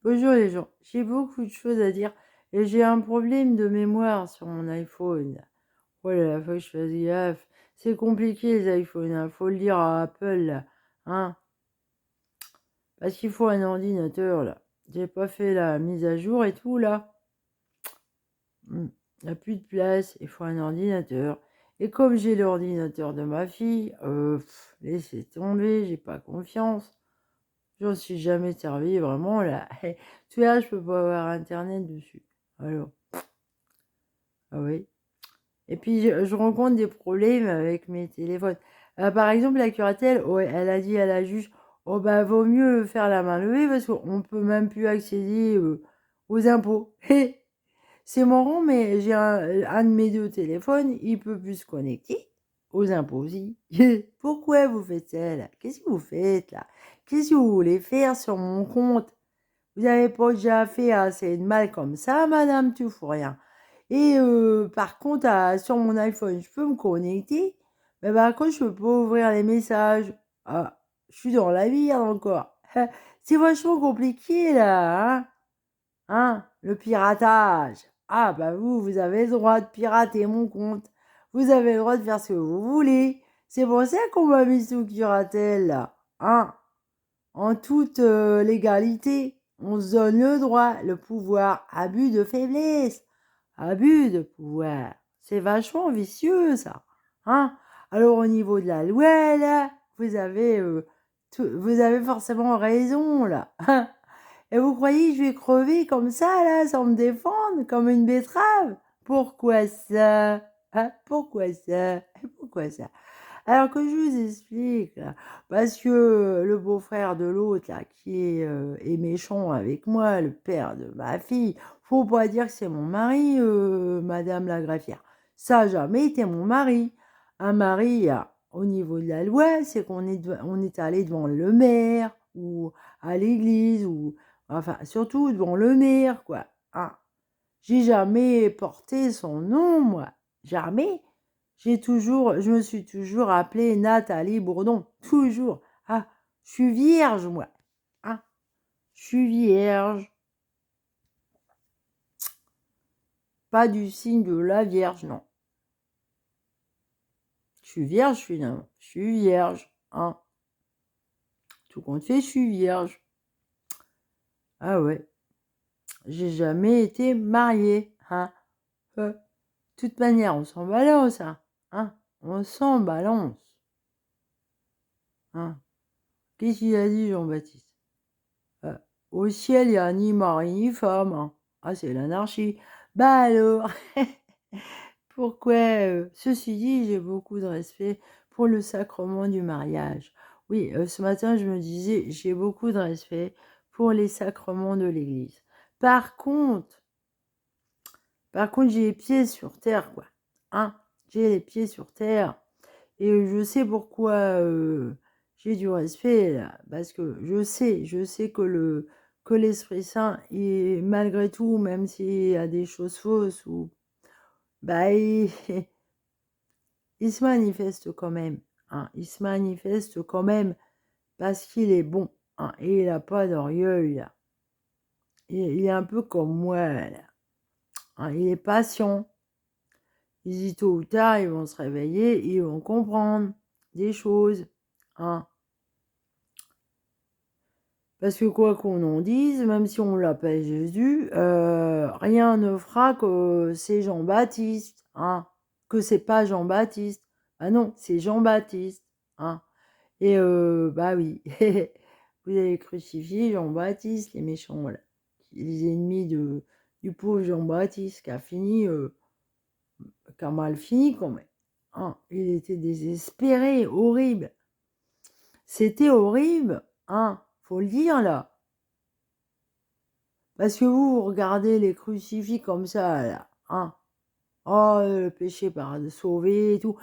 Bonjour les gens, j'ai beaucoup de choses à dire et j'ai un problème de mémoire sur mon iPhone. Oh là là, faut que je fasse gaffe. C'est compliqué les iPhones, faut le dire à Apple là, hein. Parce qu'il faut un ordinateur là. J'ai pas fait la mise à jour et tout là. Il n'y a plus de place, il faut un ordinateur. Et comme j'ai l'ordinateur de ma fille, laissez tomber, j'ai pas confiance. J'en suis jamais servi, vraiment, là. Tu vois, je peux pas avoir Internet dessus. Alors, ah oui. Et puis, je rencontre des problèmes avec mes téléphones. Par exemple, la curatelle, ouais, elle a dit à la juge, oh bah, vaut mieux faire la main levée parce qu'on peut même plus accéder aux impôts. C'est marrant, mais j'ai un de mes deux téléphones, il peut plus se connecter aux impôts aussi. Pourquoi vous faites ça, là? Qu'est-ce que vous faites, là? Qu'est-ce que vous voulez faire sur mon compte? Vous n'avez pas déjà fait assez de mal comme ça, madame, tu fous rien. Et par contre, sur mon iPhone, je peux me connecter, mais par contre, je peux pas ouvrir les messages. Ah, je suis dans la merde encore. C'est vachement compliqué, là, hein? Hein, le piratage. Ah, bah vous avez le droit de pirater mon compte. Vous avez le droit de faire ce que vous voulez. C'est pour ça qu'on m'a mis sous curatelle, là. Hein, en toute légalité. On se donne le droit, le pouvoir. Abus de faiblesse. Abus de pouvoir. C'est vachement vicieux, ça. Hein? Alors, au niveau de la loi, là, vous avez forcément raison, là. Et vous croyez que je vais crever comme ça, là, sans me défendre, comme une betterave? Pourquoi ça? Hein? Pourquoi ça? Pourquoi ça? Alors que je vous explique, là, parce que le beau-frère de l'autre, là, est méchant avec moi, le père de ma fille, faut pas dire que c'est mon mari, madame la greffière. Ça a jamais été mon mari. Un mari, au niveau de la loi, c'est on est allé devant le maire, ou à l'église, ou enfin, surtout devant le maire, quoi. Hein. J'ai jamais porté son nom, moi. Jamais. Je me suis toujours appelée Nathalie Bourdon. Toujours. Ah, je suis vierge, moi. Ah, je suis vierge. Pas du signe de la Vierge, non. Je suis vierge, finalement. Je suis vierge. Hein. Tout compte fait, je suis vierge. Ah ouais. J'ai jamais été mariée. Hein. De toute manière, on s'en balance. Hein. On s'en balance. Hein. Qu'est-ce qu'il a dit, Jean-Baptiste? Au ciel, il n'y a ni mari ni femme. Hein. Ah, c'est l'anarchie. Bah alors, pourquoi ceci dit, j'ai beaucoup de respect pour le sacrement du mariage. Oui, ce matin, je me disais, j'ai beaucoup de respect pour les sacrements de l'Église. Par contre, j'ai les pieds sur terre, quoi. Hein? J'ai les pieds sur terre. Et je sais pourquoi j'ai du respect, là, parce que je sais que l'Esprit Saint, malgré tout, même s'il y a des choses fausses, bah, il se manifeste quand même. Hein, il se manifeste quand même parce qu'il est bon. Hein, et il n'a pas d'orgueil. Là. Il est un peu comme moi. Là. Hein, il est patient. Il dit tôt ou tard, ils vont se réveiller, ils vont comprendre des choses. Hein. Parce que quoi qu'on en dise, même si on l'appelle Jésus, rien ne fera que c'est Jean-Baptiste, hein, que c'est pas Jean-Baptiste. Ah non, c'est Jean-Baptiste, hein. Et bah oui, vous avez crucifié Jean-Baptiste, les méchants, là, les ennemis du pauvre Jean-Baptiste qui a mal fini quand même. Hein. Il était désespéré, horrible. C'était horrible, hein, faut le dire là. Parce que vous regardez les crucifix comme ça, là, hein. Oh, le péché par sauver et tout.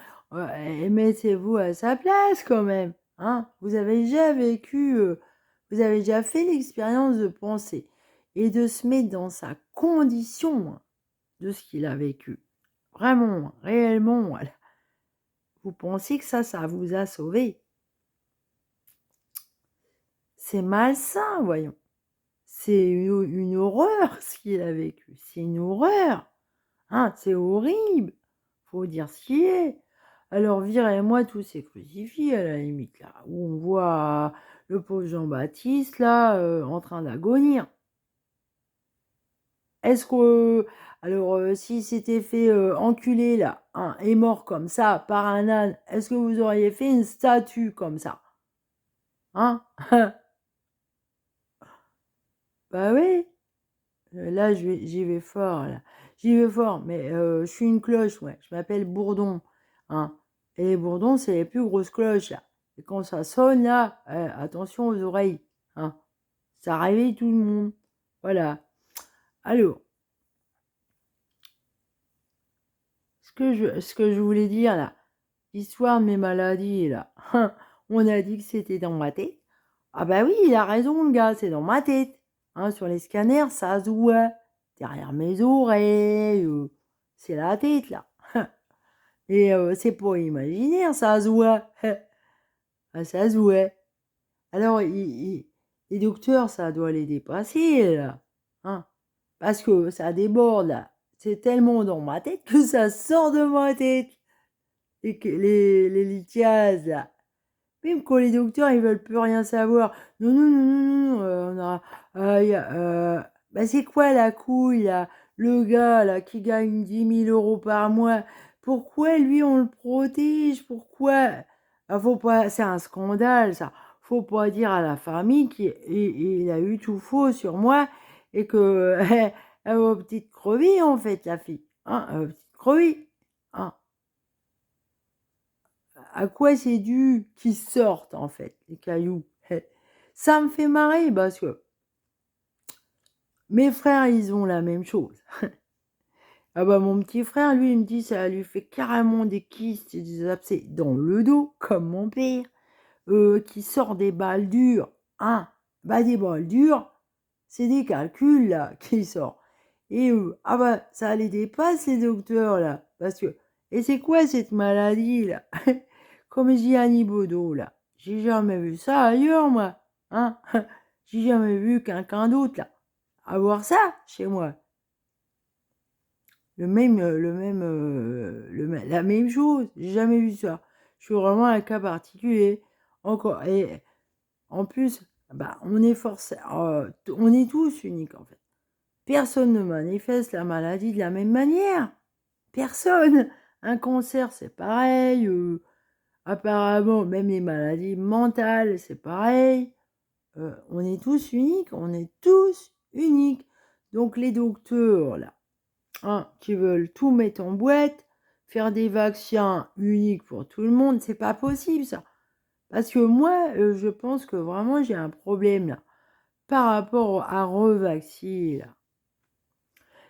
Et mettez-vous à sa place quand même, hein. Vous avez déjà vécu, vous avez déjà fait l'expérience de penser et de se mettre dans sa condition de ce qu'il a vécu. Vraiment, réellement, voilà. Vous pensez que ça vous a sauvé. C'est malsain, voyons. c'est une horreur ce qu'il a vécu. C'est une horreur. Hein, c'est horrible. Faut dire ce qui est. Alors virez-moi tous ces crucifix à la limite là, où on voit le pauvre Jean-Baptiste là, en train d'agonir. Est-ce que alors, s'il s'était fait, enculer là, hein, et mort comme ça par un âne, est-ce que vous auriez fait une statue comme ça? Hein? Bah oui, là j'y vais fort là. J'y vais fort, mais je suis une cloche, ouais. Je m'appelle Bourdon, hein, et les bourdons, c'est les plus grosses cloches là, et quand ça sonne là, attention aux oreilles, hein. Ça réveille tout le monde. Voilà. Alors, ce que je voulais dire là, l'histoire de mes maladies là, on a dit que c'était dans ma tête. Ah bah oui, il a raison le gars, c'est dans ma tête. Hein, sur les scanners, ça se voit. Derrière mes oreilles, c'est la tête là. Et c'est pas imaginaire, ça se voit. Ah, ça se voit. Alors, les docteurs, ça doit les dépasser là. Hein, parce que ça déborde là. C'est tellement dans ma tête que ça sort de ma tête. Et que les lithiases là. Même quand les docteurs ils veulent plus rien savoir. Non, non, non, non, non, on a, bah c'est quoi la couille là? Le gars là qui gagne 10 000 € par mois, pourquoi lui on le protège? Pourquoi? Ah, faut pas, c'est un scandale ça. Faut pas dire à la famille qu'il a eu tout faux sur moi et que elle va petite crever en fait la fille. Hein, elle va petite crever. Hein. À quoi c'est dû qu'ils sortent en fait, les cailloux? Ça me fait marrer parce que mes frères, ils ont la même chose. Ah bah mon petit frère, lui, il me dit ça lui fait carrément des kystes et des abcès dans le dos, comme mon père, qui sort des balles dures. Hein, bah des balles dures, c'est des calculs là qui sortent. Et ah bah ça les dépasse les docteurs là, parce que et c'est quoi cette maladie là? Comme je dis à Annie Baudot là, j'ai jamais vu ça ailleurs moi, hein? J'ai jamais vu quelqu'un d'autre là avoir ça chez moi. La même chose, j'ai jamais vu ça. Je suis vraiment un cas particulier. Encore et en plus, bah on est forcé, on est tous uniques en fait. Personne ne manifeste la maladie de la même manière. Personne. Un cancer, c'est pareil. Apparemment, même les maladies mentales, c'est pareil. On est tous uniques. On est tous uniques. Donc les docteurs, là, hein, qui veulent tout mettre en boîte, faire des vaccins uniques pour tout le monde, c'est pas possible ça. Parce que moi, je pense que vraiment j'ai un problème là, par rapport à revacciner là.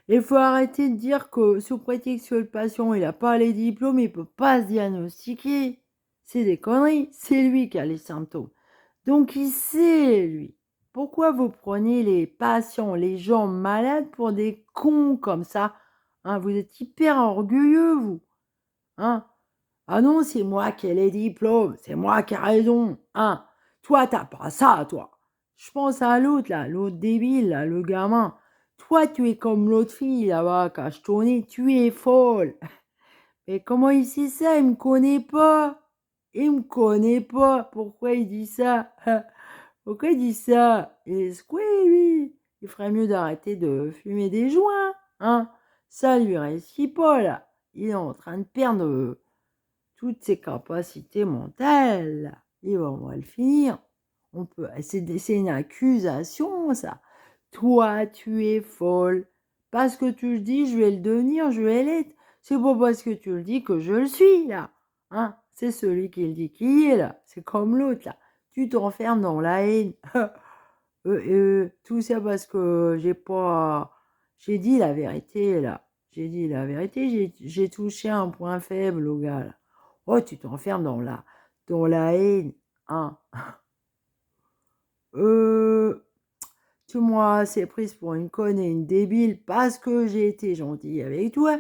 Il faut arrêter de dire que sous prétexte que le patient il n'a pas les diplômes, il ne peut pas se diagnostiquer. C'est des conneries, c'est lui qui a les symptômes. Donc il sait, lui. Pourquoi vous prenez les patients, les gens malades pour des cons comme ça? Hein, vous êtes hyper orgueilleux, vous. Hein? Ah non, c'est moi qui ai les diplômes, c'est moi qui ai raison. Hein? Toi, t'as pas ça, toi. Je pense à l'autre, là, l'autre débile, là, le gamin. Toi, tu es comme l'autre fille, là-bas, cachetonnée, tu es folle. Mais comment il sait ça? Il me connaît pas. Il me connaît pas. Pourquoi il dit ça? Pourquoi il dit ça? Il est secoué, lui. Il ferait mieux d'arrêter de fumer des joints, hein? Ça lui réussit pas, là. Il est en train de perdre toutes ses capacités mentales. Il va mal finir. C'est une accusation, ça. Toi, tu es folle. Parce que tu le dis, je vais le devenir, je vais l'être. C'est pas parce que tu le dis que je le suis, là. Hein? C'est celui qui le dit qui est, là. C'est comme l'autre, là. Tu t'enfermes dans la haine. Tout ça parce que j'ai dit la vérité, là. J'ai dit la vérité, j'ai touché un point faible au gars, là. Oh, tu t'enfermes dans la haine, hein. Tu m'as assez prise pour une conne et une débile parce que j'ai été gentille avec toi.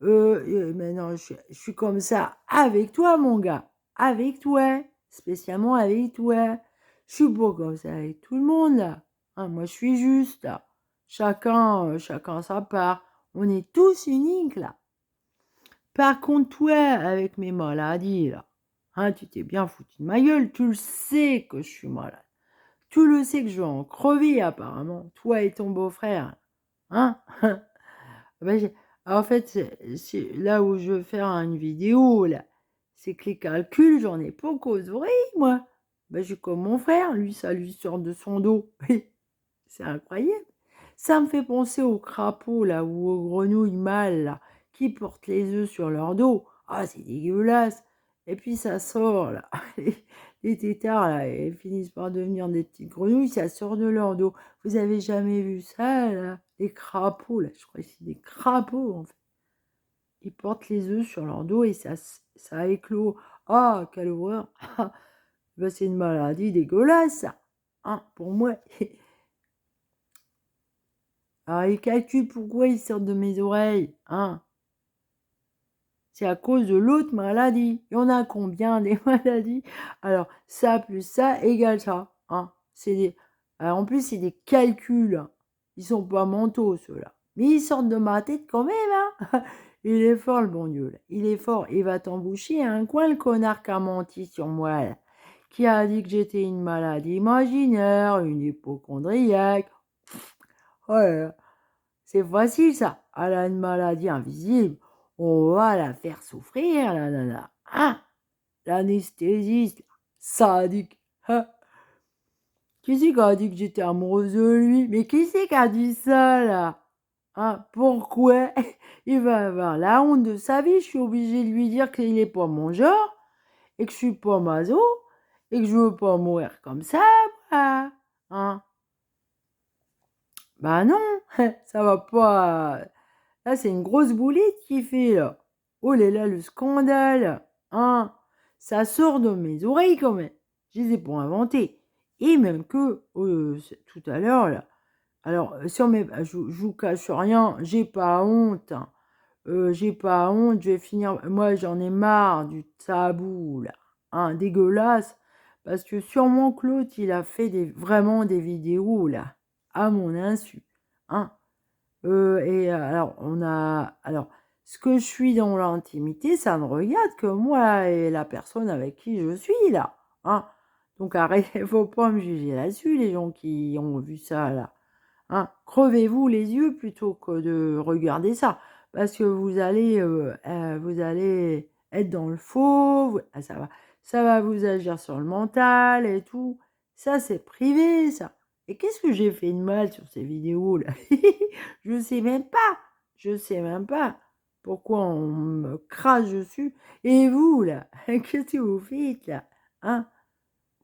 Maintenant, je suis comme ça avec toi, mon gars. Avec toi. Spécialement avec toi. Je suis pas comme ça avec tout le monde, là. Hein, moi, je suis juste, là. Chacun sa part. On est tous uniques, là. Par contre, toi, avec mes maladies, là, hein, tu t'es bien foutu de ma gueule. Tu le sais que je suis malade. Tu le sais que je vais en crever, apparemment. Toi et ton beau-frère. Hein? Ben, en fait, c'est là où je veux faire une vidéo, là. C'est que les calculs, j'en ai pas qu'aux oreilles, moi. Ben, je suis comme mon frère. Lui, ça lui sort de son dos. C'est incroyable. Ça me fait penser aux crapauds, là, ou aux grenouilles mâles, là, qui portent les œufs sur leur dos. Ah, c'est dégueulasse. Et puis ça sort, là. Les têtards, là, ils finissent par devenir des petites grenouilles, ça sort de leur dos. Vous avez jamais vu ça, là? Les crapauds, là, je crois que c'est des crapauds, en fait. Ils portent les œufs sur leur dos et ça éclot. Ah, quelle horreur. Ben, c'est une maladie dégueulasse, ça. Hein, pour moi. Alors, ils calculent pourquoi ils sortent de mes oreilles, hein. C'est à cause de l'autre maladie. Il y en a combien des maladies? Alors, ça plus ça égale ça, hein. Alors, en plus, c'est des calculs, hein. Ils sont pas mentaux, ceux-là. Mais ils sortent de ma tête quand même, hein. Il est fort, le bon Dieu, là. Il est fort. Il va t'emboucher à un coin, le connard qui a menti sur moi, là. Qui a dit que j'étais une maladie imaginaire, une hypochondriaque. Oh là là. C'est facile, ça. Elle a une maladie invisible. On va la faire souffrir, la nana. Hein? L'anesthésiste, sadique. Hein? Qui c'est qui a dit que j'étais amoureuse de lui? Mais qui c'est qui a dit ça, là? Hein? Pourquoi? Il va avoir la honte de sa vie. Je suis obligée de lui dire qu'il n'est pas mon genre, et que je suis pas maso, et que je veux pas mourir comme ça, moi. Hein? Bah non, ça va pas. Là, c'est une grosse boulette qu'il fait, là. Oh là là, le scandale. Hein? Ça sort de mes oreilles, quand même. Je les ai pas inventées. Et même que, tout à l'heure, là. Alors, je vous cache rien, j'ai pas honte, hein. J'ai pas honte, je vais finir. Moi, j'en ai marre du tabou, là. Hein, dégueulasse. Parce que sûrement Claude, il a fait vraiment des vidéos, là. À mon insu. Hein? Alors, ce que je suis dans l'intimité, ça ne regarde que moi et la personne avec qui je suis, là. Hein? Donc, arrêtez, faut pas me juger là-dessus, les gens qui ont vu ça, là. Hein? Crevez-vous les yeux plutôt que de regarder ça. Parce que vous allez être dans le faux, ça va vous agir sur le mental et tout. Ça, c'est privé, ça. Et qu'est-ce que j'ai fait de mal sur ces vidéos-là? Je sais même pas. Je sais même pas pourquoi on me crache dessus. Et vous, là, qu'est-ce que vous faites, là? Hein?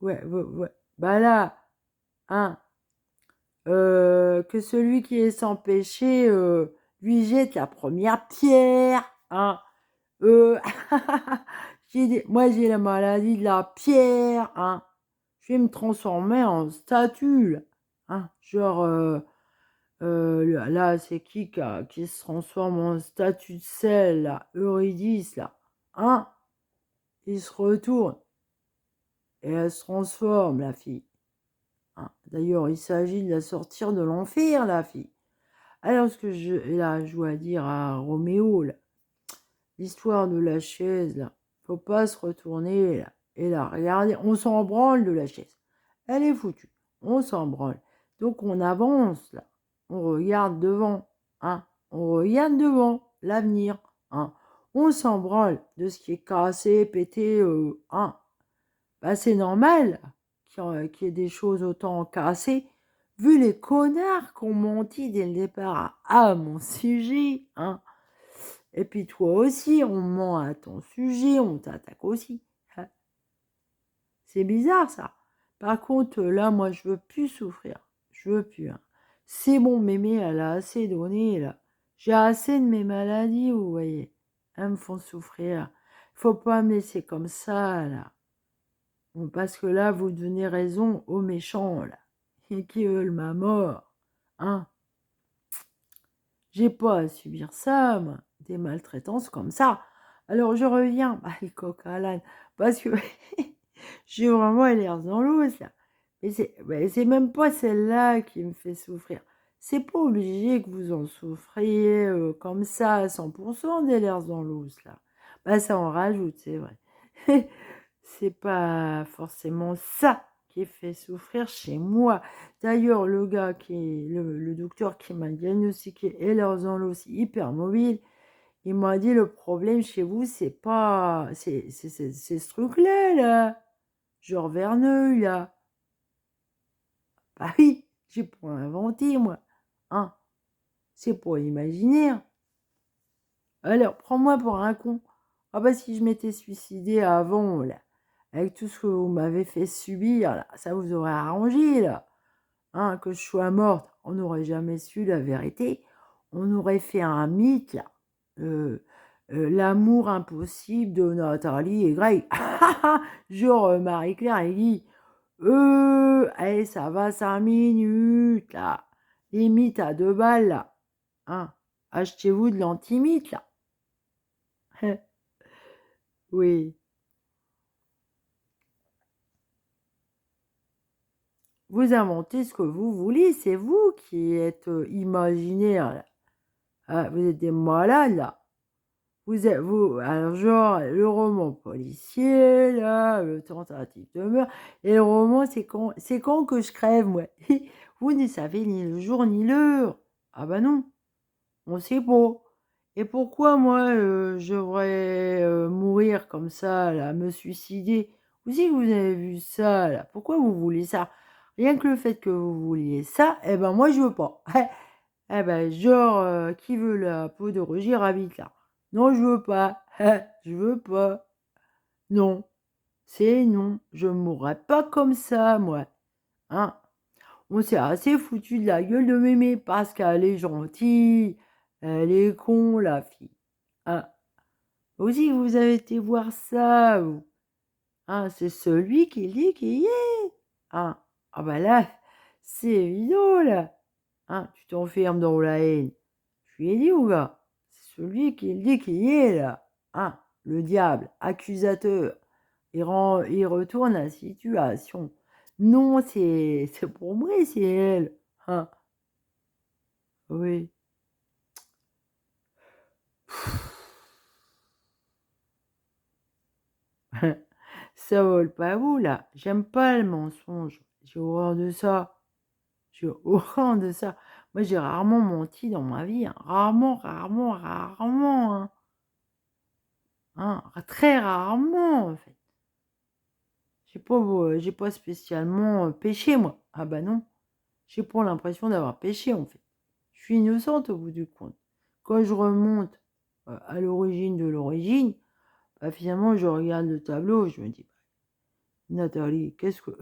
Ouais, ouais, ouais. Bah là, hein, que celui qui est sans péché lui jette la première pierre. Hein? Euh, moi, j'ai la maladie de la pierre. Hein? Je vais me transformer en statue, là. Hein? Genre, là, c'est qui se transforme en statue de sel, là? Eurydice, là. Hein? Il se retourne. Et elle se transforme, la fille. Hein? D'ailleurs, il s'agit de la sortir de l'enfer, la fille. Alors, ce que je dois dire à Roméo, là, l'histoire de la chaise, là, faut pas se retourner, là, et là, regardez, on s'en branle de la chaise. Elle est foutue, on s'en branle. Donc, on avance, là, on regarde devant, hein, on regarde devant, l'avenir, hein. On s'en branle de ce qui est cassé, pété, hein. Bah, c'est normal qu'il y ait des choses autant cassées, vu les connards qui ont menti dès le départ à mon sujet, hein. Et puis toi aussi, on ment à ton sujet, on t'attaque aussi. Hein. C'est bizarre, ça. Par contre, là, moi, je veux plus souffrir. Je veux plus. Hein. C'est bon, mémé, elle a assez donné, là. J'ai assez de mes maladies, vous voyez. Elles me font souffrir. Faut pas me laisser comme ça, là. Bon, parce que là, vous donnez raison aux méchants, là. Et qui veulent ma mort. Hein. J'ai pas à subir ça, moi, des maltraitances comme ça. Alors je reviens, le coq à l'âne, parce que j'ai vraiment l'air dans l'os, là. Mais c'est même pas celle-là qui me fait souffrir. C'est pas obligé que vous en souffriez comme ça à 100% des lèvres dans l'os, là. Bah, ça en rajoute, c'est vrai. C'est pas forcément ça qui fait souffrir chez moi. D'ailleurs, le gars qui est le docteur qui m'a diagnostiqué lèvres dans l'os hypermobile, il m'a dit le problème chez vous, c'est pas. C'est ce truc-là, là. Genre Verneuil, là. Bah oui, j'ai pas inventé, moi. Hein, c'est pas imaginaire. Alors, prends-moi pour un con. Ah bah si je m'étais suicidé avant, là, avec tout ce que vous m'avez fait subir, là, ça vous aurait arrangé, là. Hein, que je sois morte, on n'aurait jamais su la vérité. On aurait fait un mythe, là. Euh, l'amour impossible de Nathalie et Greg. Genre, Marie-Claire, elle dit, allez, ça va 5 minutes, là. Les mythes à 2 balles, là. Hein, achetez-vous de l'antimite, là. Oui. Vous inventez ce que vous voulez, c'est vous qui êtes imaginaire, là. Ah, vous êtes des malades, là. Alors genre, le roman policier, là, le tentative de meurtre, et le roman, c'est quand que je crève, moi. Vous ne savez ni le jour ni l'heure. Ah bah non, on sait pas. Et pourquoi moi, je devrais mourir comme ça, là, me suicider? Vous aussi que vous avez vu ça, là. Pourquoi vous voulez ça? Rien que le fait que vous vouliez ça, eh ben moi je veux pas. Eh ben genre, qui veut la peau de Roger Rabbit, là? Non, je veux pas. Je veux pas. Non, c'est non. Je mourrai pas comme ça, moi. Hein? On s'est assez foutu de la gueule de mémé parce qu'elle est gentille. Elle est con, la fille. Ah, aussi, vous avez été voir ça, vous. Hein, c'est celui qui dit qu'il y est. Hein? Ah bah là, c'est évident, là. Hein, tu t'enfermes dans la haine. Je lui ai dit, ou gars, c'est celui qui dit qu'il y est, là. Hein? Le diable, accusateur. Il retourne la situation. Non, c'est pour moi, c'est elle. Hein? Oui. Ça vole pas vous, là. J'aime pas le mensonge. J'ai horreur de ça. J'ai horreur de ça. Moi, j'ai rarement menti dans ma vie, hein. Rarement, rarement, rarement, hein. Hein, très rarement, en fait. J'ai pas spécialement péché, moi. Ah bah non. J'ai pas l'impression d'avoir péché, en fait. Je suis innocente au bout du compte. Quand je remonte à l'origine de l'origine, bah, finalement, je regarde le tableau, je me dis, Nathalie, qu'est-ce que...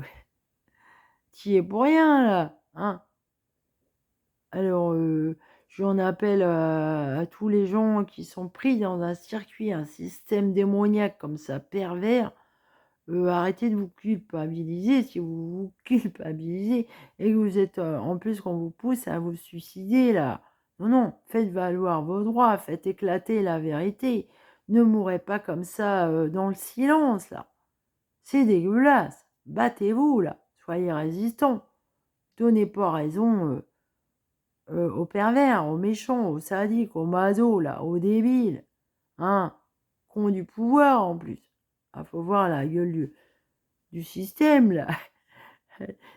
T'y es pour rien, là, hein? Alors, j'en appelle à tous les gens qui sont pris dans un circuit, un système démoniaque comme ça, pervers. Arrêtez de vous culpabiliser. Si vous vous culpabilisez et que vous êtes, en plus, qu'on vous pousse à vous suicider, là. Non, non, faites valoir vos droits, faites éclater la vérité. Ne mourrez pas comme ça, dans le silence, là. C'est dégueulasse. Battez-vous, là. Soyez résistants. Donnez pas raison aux pervers, aux méchants, aux sadiques, aux masos, là, aux débiles, hein, qui ont du pouvoir en plus. Ah, faut voir la gueule du système, là.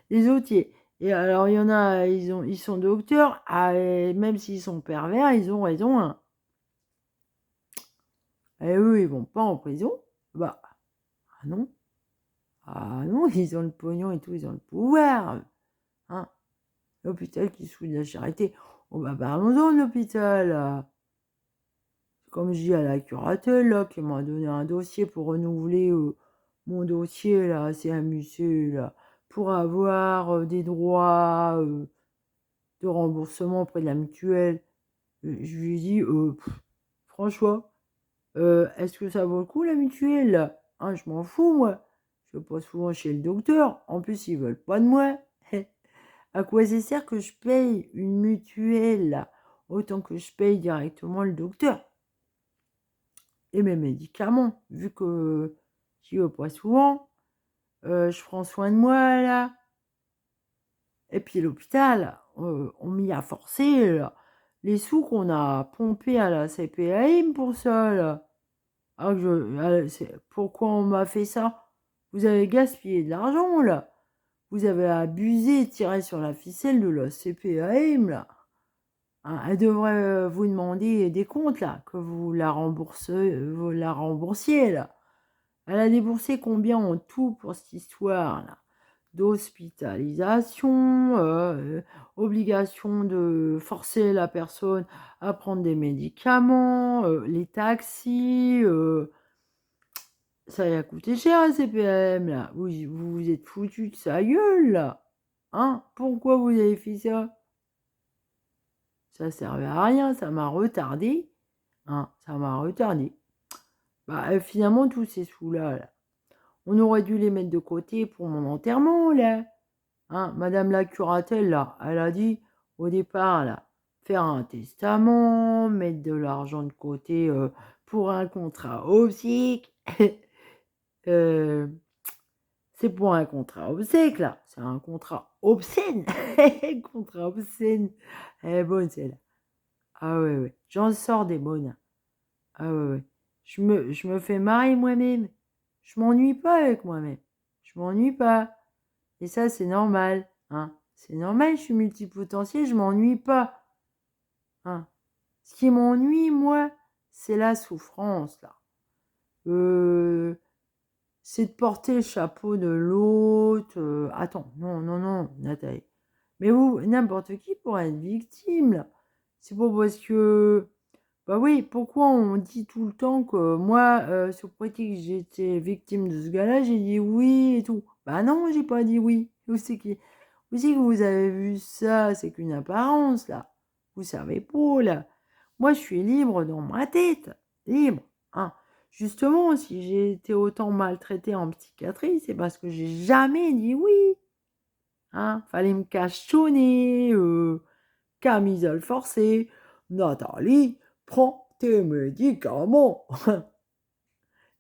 Les autres, et alors il y en a, ils sont docteurs, ah, et même s'ils sont pervers, ils ont raison, hein. Et eux, ils vont pas en prison. Bah, ah non. Ah non, ils ont le pognon et tout, ils ont le pouvoir. Hein. L'hôpital qui soude la charité. Oh bah parlons-en de l'hôpital, là. Comme je dis à la curatelle, là, qui m'a donné un dossier pour renouveler mon dossier, là, c'est amusé, là, pour avoir des droits de remboursement auprès de la mutuelle. Je lui ai dit, franchement, est-ce que ça vaut le coup, la mutuelle, là? Hein, je m'en fous, moi. Je vais pas souvent chez le docteur. En plus, ils veulent pas de moi. À quoi ça sert que je paye une mutuelle, là, autant que je paye directement le docteur? Et mes médicaments, vu que j'y vais pas souvent, je prends soin de moi, là. Et puis l'hôpital, on m'y a forcé, là. Les sous qu'on a pompés à la CPAM pour ça, là. Ah, pourquoi on m'a fait ça? Vous avez gaspillé de l'argent, là. Vous avez abusé et tiré sur la ficelle de la CPAM, là. Hein, elle devrait vous demander des comptes, là, que vous la remboursiez, là. Elle a déboursé combien en tout pour cette histoire, là? D'hospitalisation, obligation de forcer la personne à prendre des médicaments, les taxis, ça a coûté cher la CPM, là. Vous êtes foutu de sa gueule, là. Hein? Pourquoi vous avez fait ça? Ça servait à rien, ça m'a retardé. Hein? Ça m'a retardé. Bah, finalement, tous ces sous-là, là, on aurait dû les mettre de côté pour mon enterrement, là. Hein, Madame la curatelle, là, elle a dit au départ, là, faire un testament, mettre de l'argent de côté pour un contrat obsèque. Euh, c'est pour un contrat obsèque, là. C'est un contrat obscène. Contrat obscène. Elle est bonne, celle-là. Ah ouais, ouais. J'en sors des bonnes. Ah ouais, ouais. Je me fais marrer moi-même. Je m'ennuie pas avec moi-même. Je m'ennuie pas. Et ça, c'est normal. Hein. C'est normal, je suis multipotentiel, je m'ennuie pas. Hein. Ce qui m'ennuie, moi, c'est la souffrance, là. C'est de porter le chapeau de l'autre. Attends, non, non, non, Nathalie. Mais vous, n'importe qui pourrait être victime, là. C'est pas parce que... Bah oui, pourquoi on dit tout le temps que moi, sur prétexte que j'étais victime de ce gars-là, j'ai dit oui et tout. Bah non, j'ai pas dit oui. Où c'est que vous avez vu ça? C'est qu'une apparence, là. Vous savez pas, là. Moi, je suis libre dans ma tête. Libre. Hein. Justement, si j'ai été autant maltraitée en psychiatrie, c'est parce que j'ai jamais dit oui. Hein. Fallait me cachetonner, camisole forcée. Nathalie, prends tes médicaments.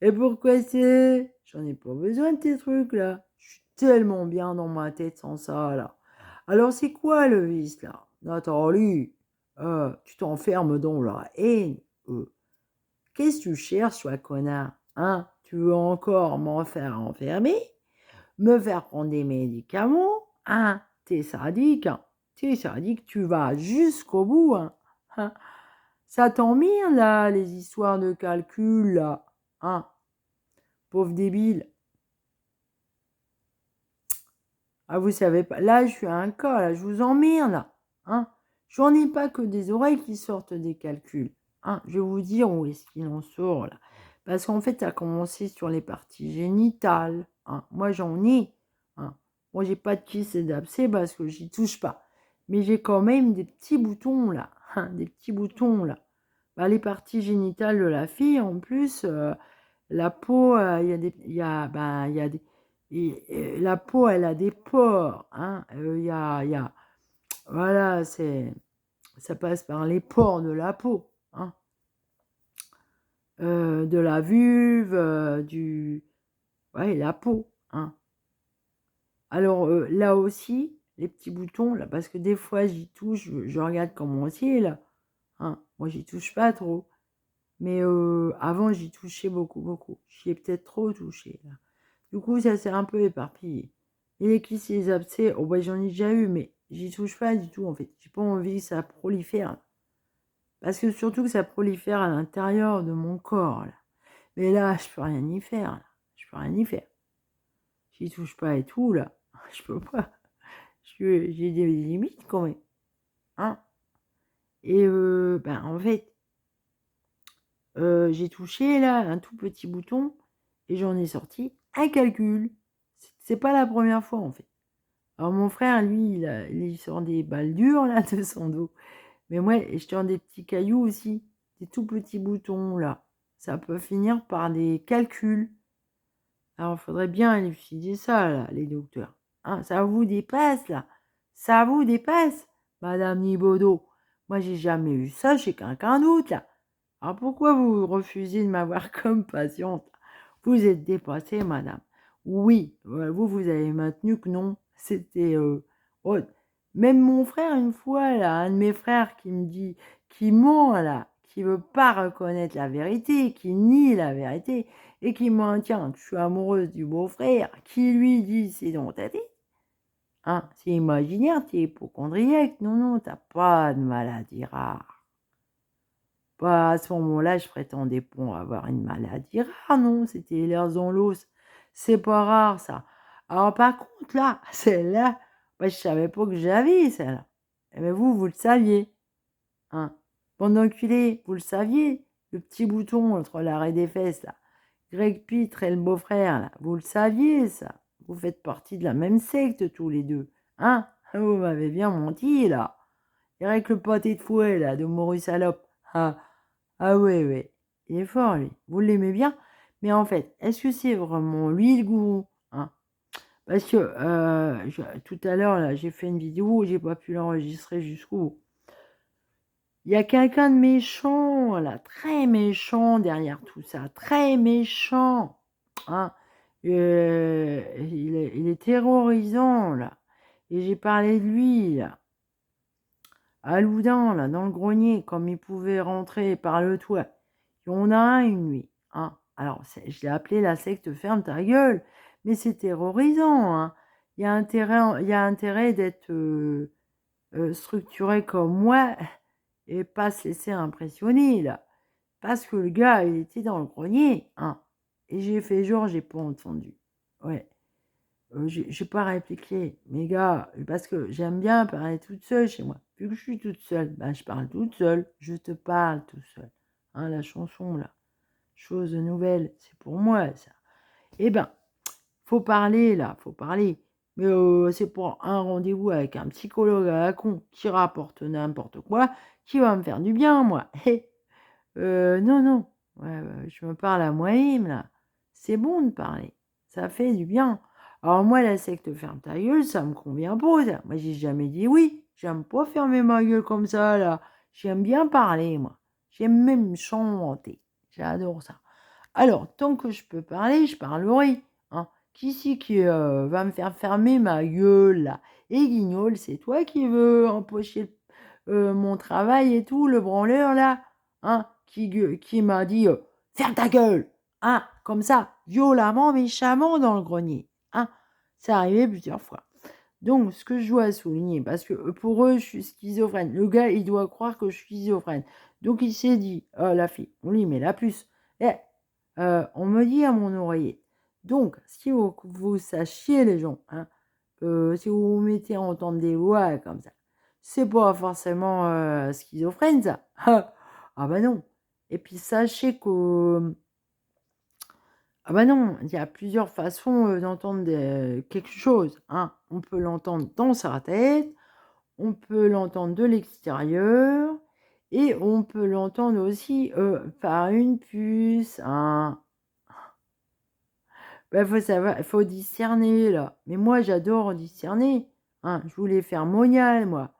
Et pourquoi c'est? J'en ai pas besoin de tes trucs, là. Je suis tellement bien dans ma tête sans ça, là. Alors, c'est quoi le vice, là? Nathalie, tu t'enfermes dans la haine. Qu'est-ce que tu cherches, toi, connard? Hein? Tu veux encore m'en faire enfermer? Me faire prendre des médicaments? Hein? T'es sadique, hein? T'es sadique, tu vas jusqu'au bout, hein? Hein? Ça t'emmerde, là, les histoires de calcul, là. Hein? Pauvre débile. Ah, vous savez pas. Là, je suis un cas, là, je vous emmerde, là. Hein? J'en ai pas que des oreilles qui sortent des calculs. Hein? Je vais vous dire où est-ce qu'il en sort, là. Parce qu'en fait, ça a commencé sur les parties génitales. Hein? Moi, j'en ai. Hein? Moi, j'ai pas de kyste et d'abcès parce que j'y touche pas. Mais j'ai quand même des petits boutons, là. Hein? Des petits boutons, là. Bah, les parties génitales de la fille, en plus, la peau, la peau, elle a des pores. Hein, voilà, ça passe par les pores de la peau. Hein, de la vulve, ouais, la peau. Hein. Alors, là aussi, les petits boutons, là, parce que des fois, j'y touche, je regarde comment c'est, là. Hein, moi, j'y touche pas trop. Mais avant, j'y touchais beaucoup, beaucoup. J'y ai peut-être trop touché, là. Du coup, ça s'est un peu éparpillé. Et les kystes et les abcès, oh, bah, j'en ai déjà eu, mais j'y touche pas du tout, en fait. J'ai pas envie que ça prolifère. Parce que surtout que ça prolifère à l'intérieur de mon corps, là. Mais là, je peux rien y faire, là. Je peux rien y faire. J'y touche pas et tout, là. Je peux pas. J'ai des limites, quand même. Hein. Et, ben, en fait, j'ai touché, là, un tout petit bouton, et j'en ai sorti un calcul. C'est pas la première fois, en fait. Alors mon frère, lui, il sort des balles dures, là, de son dos. Mais moi, je sors des petits cailloux aussi, des tout petits boutons, là. Ça peut finir par des calculs. Alors, il faudrait bien élucider ça, là, les docteurs. Hein, ça vous dépasse, là. Ça vous dépasse, Madame Nibaudot. Moi, j'ai jamais eu ça chez quelqu'un d'autre, là. Alors, pourquoi vous refusez de m'avoir comme patiente? Vous êtes dépassée, madame. Oui, vous avez maintenu que non. C'était... oh, Même mon frère, une fois, là, un de mes frères qui ment, là, qui veut pas reconnaître la vérité, qui nie la vérité, et qui maintient que je suis amoureuse du beau-frère, qui lui dit c'est dans ta tête. Hein, c'est imaginaire, t'es hypochondriaque. Non, non, t'as pas de maladie rare. Bah, à ce moment-là, je prétendais pas avoir une maladie rare, non, c'était l'herbe dans l'os. C'est pas rare, ça. Alors, par contre, là, celle-là, bah, je savais pas que j'avais, celle-là. Mais vous le saviez. Hein. Bande d'enculés, vous le saviez. Le petit bouton entre l'arrêt des fesses, là. Greg Pitre et le beau-frère, là. Vous le saviez, ça. Vous faites partie de la même secte, tous les deux. Hein? Vous m'avez bien menti, là. Eric le pâté de fouet, là, de Maurice Salope. Ah. Ah ouais, ouais. Il est fort, lui. Vous l'aimez bien. Mais en fait, est-ce que c'est vraiment lui le gourou? Hein? Parce que tout à l'heure, là, j'ai fait une vidéo, j'ai pas pu l'enregistrer jusqu'au bout. Il y a quelqu'un de méchant, là, très méchant derrière tout ça. Très méchant. Hein? Il est terrorisant, là. Et j'ai parlé de lui, là. À Loudun, là, dans le grenier, comme il pouvait rentrer par le toit. Il y en a un, une nuit. Hein. Alors, je l'ai appelé la secte ferme ta gueule, mais c'est terrorisant. Hein. Il y a intérêt d'être structuré comme moi et pas se laisser impressionner, là. Parce que le gars, il était dans le grenier. Hein. Et j'ai fait genre, j'ai pas entendu. Ouais. J'ai pas répliqué, mes gars, parce que j'aime bien parler toute seule chez moi. Vu que je suis toute seule, ben je parle toute seule, je te parle tout seul. Hein, la chanson, là, chose nouvelle, c'est pour moi, ça. Eh ben, faut parler, là, faut parler. Mais c'est pour un rendez-vous avec un psychologue à la con qui rapporte n'importe quoi, qui va me faire du bien, moi. Non, non, ouais, je me parle à moi-même, là. C'est bon de parler, ça fait du bien. Alors moi, la secte ferme ta gueule, ça me convient pas, ça. Moi, j'ai jamais dit oui. J'aime pas fermer ma gueule comme ça, là. J'aime bien parler, moi. J'aime même chanter. J'adore ça. Alors, tant que je peux parler, je parlerai. Hein. Qui c'est qui va me faire fermer ma gueule, là? Et Guignol, c'est toi qui veux empocher mon travail et tout, le branleur, là? Hein? Qui m'a dit ferme ta gueule! Hein? Comme ça, violemment, méchamment dans le grenier. Hein? C'est arrivé plusieurs fois. Donc, ce que je dois souligner, parce que pour eux, je suis schizophrène. Le gars, il doit croire que je suis schizophrène. Donc, il s'est dit, la fille, on lui met la puce. Eh, on me dit à mon oreiller. Donc, si vous sachiez, les gens, hein, si vous vous mettez à entendre des voix comme ça, c'est pas forcément schizophrène, ça. Ah bah non. Et puis, sachez que... Ah bah non, il y a plusieurs façons d'entendre quelque chose. Hein. On peut l'entendre dans sa tête, on peut l'entendre de l'extérieur, et on peut l'entendre aussi par une puce. Hein. Bah, faut savoir, faut discerner là. Mais moi, j'adore discerner. Hein. Je voulais faire monial, moi.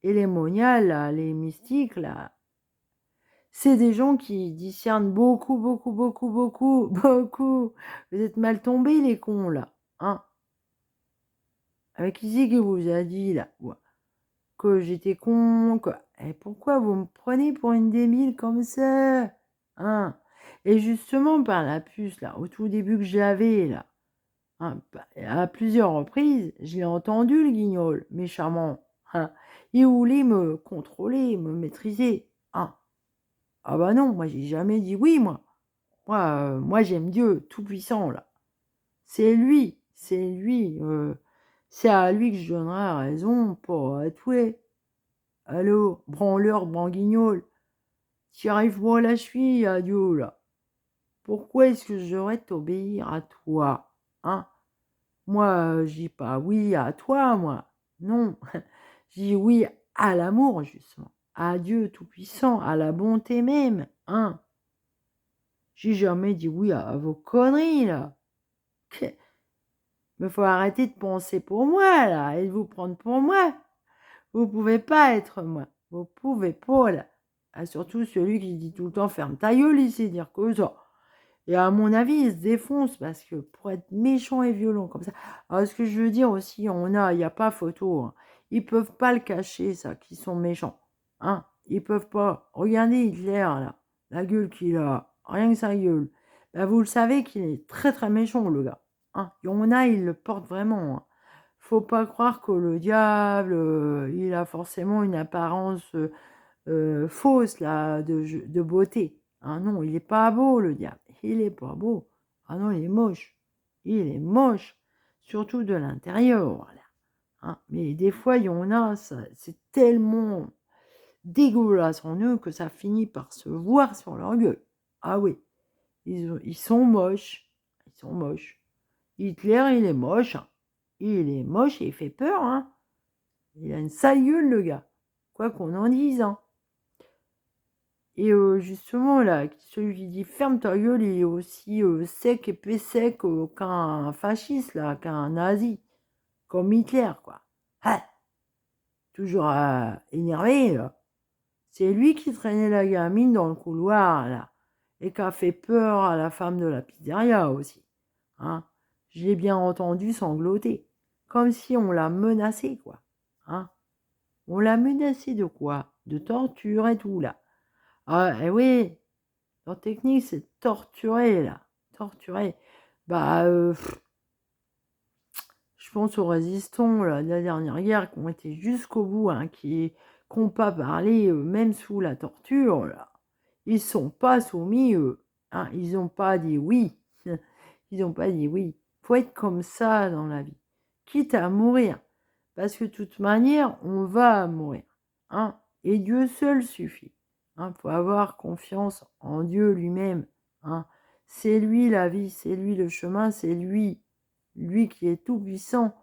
Et les moniales, là, les mystiques, là, c'est des gens qui discernent beaucoup, beaucoup, beaucoup, beaucoup, beaucoup. Vous êtes mal tombés, les cons, là. Hein. Avec qui c'est que vous a dit, là, ouais, que j'étais con, quoi. Et pourquoi vous me prenez pour une débile comme ça? Hein. Et justement, par la puce, là, au tout début que j'avais, là, hein, à plusieurs reprises, je l'ai entendu, le guignol, méchamment. Hein. Il voulait me contrôler, me maîtriser. Hein. Ah bah non, moi j'ai jamais dit oui, moi. Moi j'aime Dieu, tout-puissant, là. C'est lui, c'est à lui que je donnerai raison, pas à toi. Allô, branleur, branguignol, t'y arrives moi la cheville, adieu, là. Pourquoi est-ce que je devrais t'obéir à toi, hein? Moi, je dis pas oui à toi, moi. Non, je dis oui à l'amour, justement. À Dieu tout-puissant, à la bonté même, hein? J'ai jamais dit oui à vos conneries, là. Mais faut arrêter de penser pour moi, là, et de vous prendre pour moi. Vous pouvez pas être moi. Vous pouvez pas, là. Ah, surtout celui qui dit tout le temps ferme ta gueule, il sait dire que ça. Et à mon avis, il se défonce parce que pour être méchant et violent comme ça. Alors, ce que je veux dire aussi, il n'y a pas photo. Hein. Ils peuvent pas le cacher, ça, qu'ils sont méchants. Hein, ils peuvent pas. Regardez Hitler, là, la gueule qu'il a, rien que sa gueule. Ben, vous le savez qu'il est très très méchant, le gars. Hein, il y en a, il le porte vraiment. Hein. Faut pas croire que le diable, il a forcément une apparence fausse, là, de beauté. Hein, non, il est pas beau, le diable. Il est pas beau. Ah non, il est moche. Il est moche. Surtout de l'intérieur, voilà. Hein, mais des fois, il y en a, c'est tellement dégueulasse en eux que ça finit par se voir sur leur gueule. Ah oui, ils sont moches. Ils sont moches. Hitler, il est moche. Hein. Il est moche et il fait peur. Hein. Il a une sale gueule, le gars. Quoi qu'on en dise. Hein. Et justement, là, celui qui dit ferme ta gueule, il est aussi sec et sec qu'un fasciste, là, qu'un nazi. Comme Hitler, quoi. Ah, toujours énervé, là. C'est lui qui traînait la gamine dans le couloir, là, et qui a fait peur à la femme de la pizzeria aussi. Hein. Je l'ai bien entendu sangloter, comme si on l'a menacé, quoi. Hein. On l'a menacé de quoi? De torture et tout, là. Ah, eh oui, leur technique, c'est torturer, là. Torturer. Bah, je pense aux résistants là, de la dernière guerre qui ont été jusqu'au bout, hein, qui n'ont pas parlé, même sous la torture, là. Ils sont pas soumis, eux. Hein, ils n'ont pas dit oui. Ils n'ont pas dit oui. Faut être comme ça dans la vie. Quitte à mourir. Parce que de toute manière, on va mourir. Hein, et Dieu seul suffit. Hein, faut avoir confiance en Dieu lui-même. Hein. C'est lui la vie, c'est lui le chemin, c'est lui. Lui qui est tout puissant.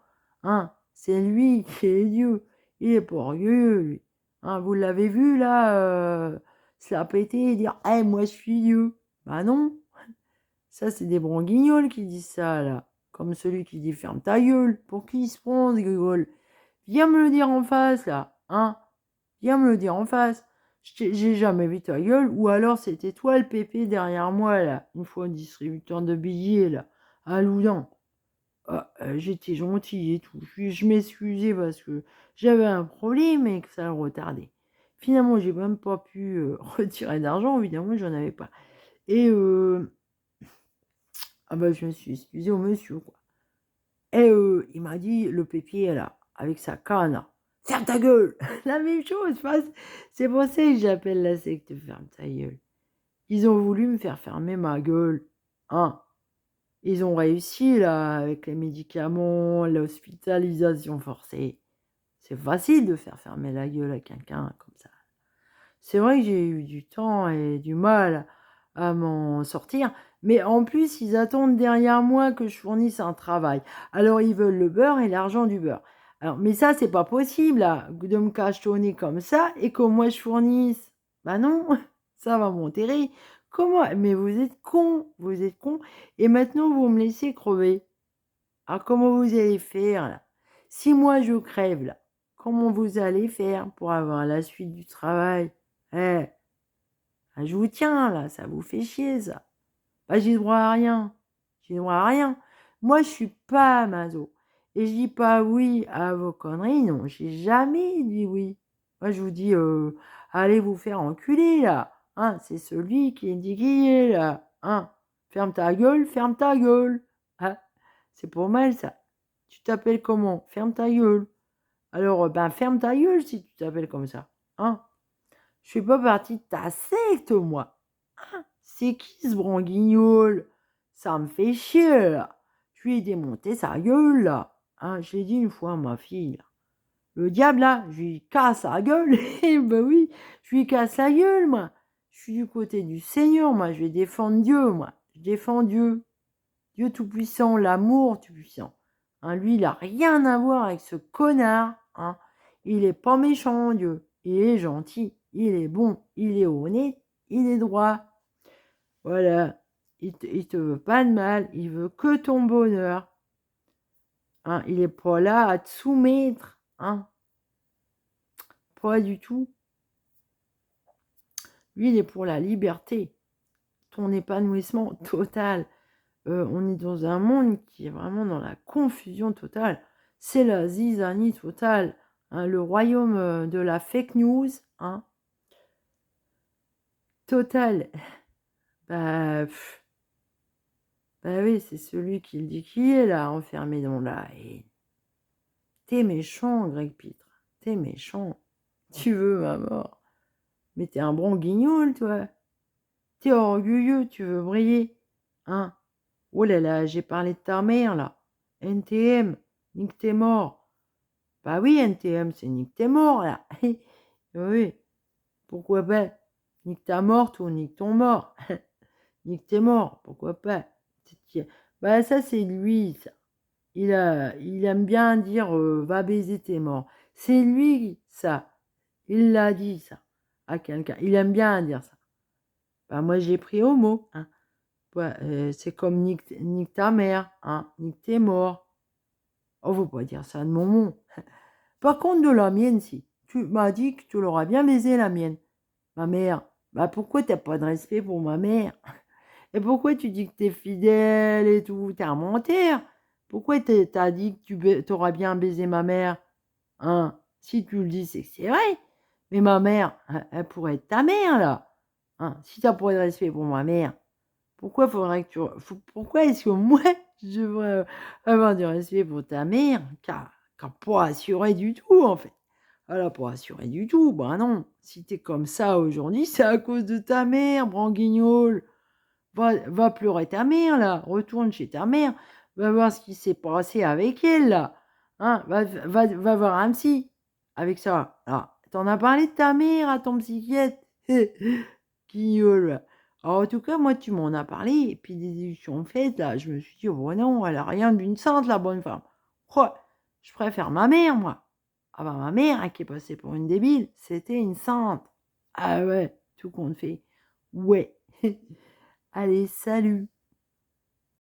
Hein, c'est lui qui est Dieu. Il est pas orgueilleux, lui. Hein, vous l'avez vu là, se la péter et dire hey, moi je suis Dieu. Bah non. Ça, c'est des branguignoles qui disent ça, là. Comme celui qui dit ferme ta gueule. Pour qui il se prend, ce gueule? Viens me le dire en face, là. Hein? Viens me le dire en face. J'ai jamais vu ta gueule. Ou alors c'était toi le pépé derrière moi, là. Une fois un distributeur de billets, là. À Loudan. Ah, j'étais gentil et tout. Je m'excusais parce que j'avais un problème et que ça le retardait. Finalement, j'ai même pas pu retirer d'argent. Évidemment, j'en avais pas. Et ah bah, je me suis excusé au monsieur, quoi. Et il m'a dit, le pépier, là, avec sa canne, ferme ta gueule. La même chose, c'est pour ça que j'appelle la secte ferme ta gueule. Ils ont voulu me faire fermer ma gueule. Hein. Ils ont réussi, là, avec les médicaments, l'hospitalisation forcée. C'est facile de faire fermer la gueule à quelqu'un comme ça. C'est vrai que j'ai eu du temps et du mal à m'en sortir, mais en plus, ils attendent derrière moi que je fournisse un travail. Alors, ils veulent le beurre et l'argent du beurre. Alors, mais ça, c'est pas possible, là, de me cachetonner comme ça et que moi je fournisse. Bah non, ça va m'enterrer. Comment? Mais vous êtes con. Et maintenant, vous me laissez crever. Alors, comment vous allez faire, là? Si moi je crève, là, comment vous allez faire pour avoir la suite du travail? Eh, je vous tiens, là, ça vous fait chier, ça. Bah, j'ai droit à rien. J'ai droit à rien. Moi, je suis pas maso. Et je dis pas oui à vos conneries, non. J'ai jamais dit oui. Moi, je vous dis, allez vous faire enculer, là. Hein, c'est celui qui est indiqué, là. Hein, ferme ta gueule, ferme ta gueule. Hein, c'est pour mal, ça. Tu t'appelles comment? Ferme ta gueule. Alors, ben, ferme ta gueule si tu t'appelles comme ça. Hein? Je fais pas partie de ta secte, moi. Hein? C'est qui ce branguignol? Ça me fait chier, là. Je lui ai démonté sa gueule, là. Hein, je l'ai dit une fois à ma fille, là. Le diable, là, je lui casse la gueule. Et ben oui, je lui casse la gueule, moi. Je suis du côté du Seigneur, moi. Je vais défendre Dieu, moi. Je défends Dieu. Dieu tout-puissant, l'amour tout-puissant. Hein, lui, il n'a rien à voir avec ce connard. Hein. Il est pas méchant, Dieu. Il est gentil, il est bon, il est honnête, il est droit. Voilà. Il te veut pas de mal, il veut que ton bonheur. Hein, il est pas là à te soumettre. Hein. Pas du tout. Lui, il est pour la liberté. Ton épanouissement total. On est dans un monde qui est vraiment dans la confusion totale. C'est la zizanie totale. hein, le royaume de la fake news, hein, total. Bah, bah oui, c'est celui qui le dit qui est là, enfermé dans la haine. T'es méchant, Greg Pitre, t'es méchant. Tu veux ma mort. Mais t'es un bon guignol, toi. T'es orgueilleux, tu veux briller. Hein? Oh là là, j'ai parlé de ta mère, là. NTM, nique tes morts. Bah oui, NTM, c'est nique tes morts, là. Oui, pourquoi pas? Nique ta morte ou nique ton mort. Nique tes morts, pourquoi pas? Bah ça, c'est lui, ça. Il aime bien dire va baiser tes morts. C'est lui, ça. Il l'a dit, ça, à quelqu'un. Il aime bien dire ça. Bah moi, j'ai pris au mot, hein. Ouais, c'est comme nique ta mère, hein, nique tes morts. Oh, faut pas dire ça de mon nom. Par contre, de la mienne, si. Tu m'as dit que tu l'auras bien baisé, la mienne. Ma mère. Bah pourquoi t'as pas de respect pour ma mère? Et pourquoi tu dis que t'es fidèle et tout? T'es un menteur. Pourquoi t'as dit que t'auras bien baisé ma mère? Hein? Si tu le dis, c'est que c'est vrai. Mais ma mère, elle pourrait être ta mère, là. Hein? Si t'as pas de respect pour ma mère, pourquoi faudrait que pourquoi est-ce que moi, je devrais avoir du respect pour ta mère, qui a pas assuré du tout, en fait? Elle a pas assuré du tout. Bah non, si t'es comme ça aujourd'hui, c'est à cause de ta mère, branguignol. Va pleurer ta mère, là. Retourne chez ta mère. Va voir ce qui s'est passé avec elle, là. Hein? Va voir un psy avec ça. Là. T'en as parlé de ta mère à ton psychiatre. Guignol. Alors, en tout cas, moi, tu m'en as parlé. Et puis, des déductions faites, là. Je me suis dit, oh non, elle a rien d'une sainte, la bonne femme. Oh, je préfère ma mère, moi. Ah bah, ma mère, hein, qui est passée pour une débile, c'était une sainte. Ah ouais, tout compte fait. Ouais. Allez, salut!